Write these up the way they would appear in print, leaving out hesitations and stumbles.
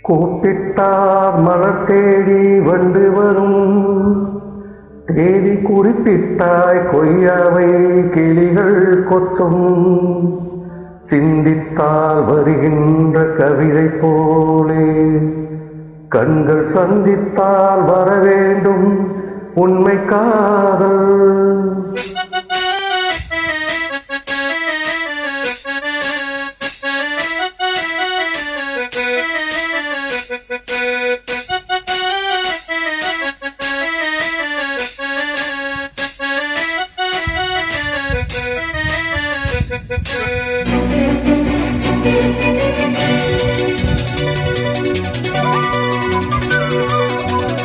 கூப்பிட்டார் மலர் தேடி வண்டு வரும், தேதி குறிப்பிட்டாய் கொய்யாவை கிளிகள் கொத்தும். சிந்தித்தால் வருகின்ற கவிதை போலே கண்கள் சந்தித்தால் வரவேண்டும் உண்மை காதல்.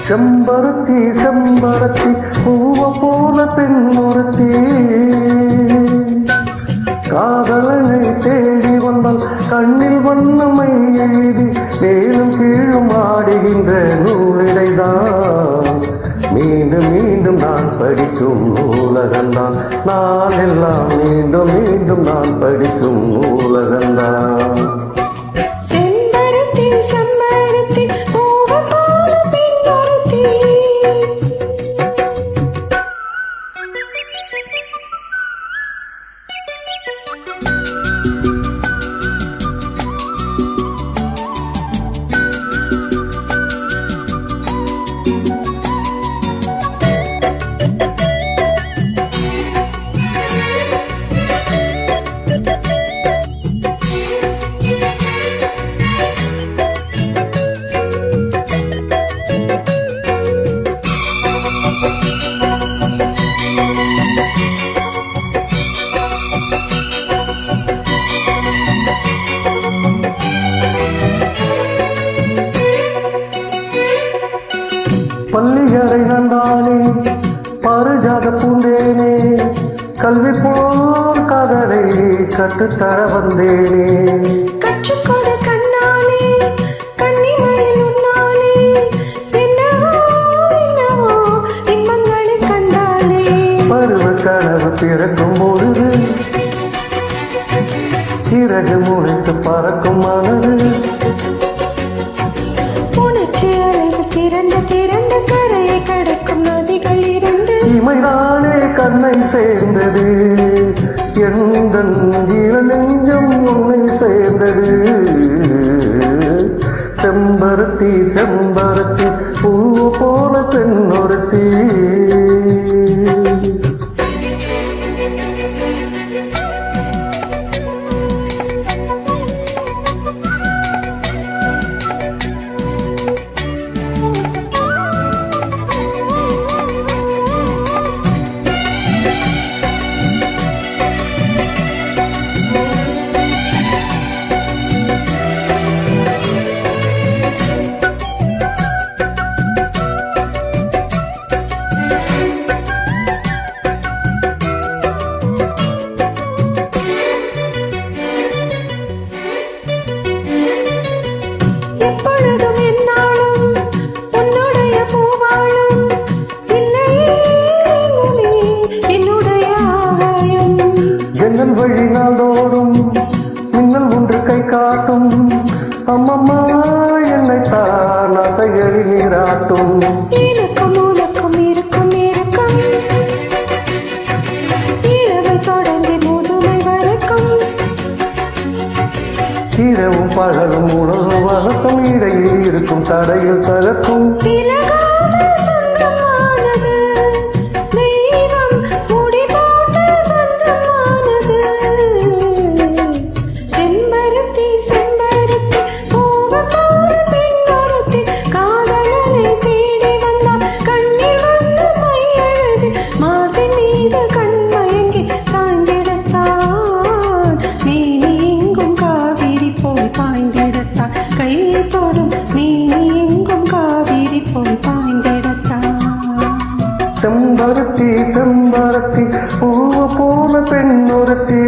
செம்பருத்தி செம்பருத்தி பூவ போல பெண் ஒருத்தி, காதலனை தேடி வந்தால் கண்ணில் வண்ணமை எழுதி மேலும் கீழும் ஆடுகின்ற நூலிடைதான். மீண்டும் மீண்டும் நான் படிக்கும் நூலகந்தான், நான் எல்லாம் மீண்டும் மீண்டும் நான் படிக்கும் நூலகந்தான். பள்ளியறை நன்றானே பாரிஜாத பூண்டேனே, கல்வி போல் காதலை கற்றுத்தர வந்தேனே. கற்றுக்கொடு கண்ணாலே கன்னிமயில் உன்னாலே, என்னவோ என்னவோ இன்பங்களை கண்டாலே. பருவ கனவு பிறக்கும் பொழுது சிறகு முளைத்து பறக்கும் மனது, உணர்ச்சி அலைவு திறந்த திறந்த கரையை கடக்கும் நதிகள் இரண்டு. இமைதானே கண்ணை சேர்ந்தது, எந்த நெஞ்சம் உன்னை சேர்ந்தது. செம்பருத்தி செம்பருத்தி பூ போல பெண் ஒருத்தி. எப்பொழுதும் என்னாலும் உன்னுடைய பூவாளும், இல்லையே என்னுடைய ஆகாயம். ஜன்னல் வழி நாளோடும் மின்னல் ஒன்று கை காட்டும், அம்மம்மா என்னை தான் அசைகளில் நீராட்டும். இலக்கம் உலக்கம் இருக்கும் இருக்கும், இரவை தொடங்கி முதுமை வரைக்கும். இரவும் பகலும் உணவு வழக்கம், இடையில் இருக்கும் தடையில் தகக்கும். விலகாத சொந்தமானது, தெய்வம் முடி போட்ட பந்தமானது. செம்பருத்தி செம்பருத்தி பூவ போல பெண் ஒருத்தி, காதலனை தேடி வந்தால் கண்ணில் வந்து மை எழுதி மார்பின் மீது கண் மயங்கி சாய்ந்திடத்தான். மேனி எங்கும் காவிரி போல் பாய்ந்திடத்தான், கை தொடும் மேனி எங்கும் காவிரி போல் பாய்ந்திடத்தான். செம்பருத்தி செம்பருத்தி பூவ போல பெண் ஒருத்தி.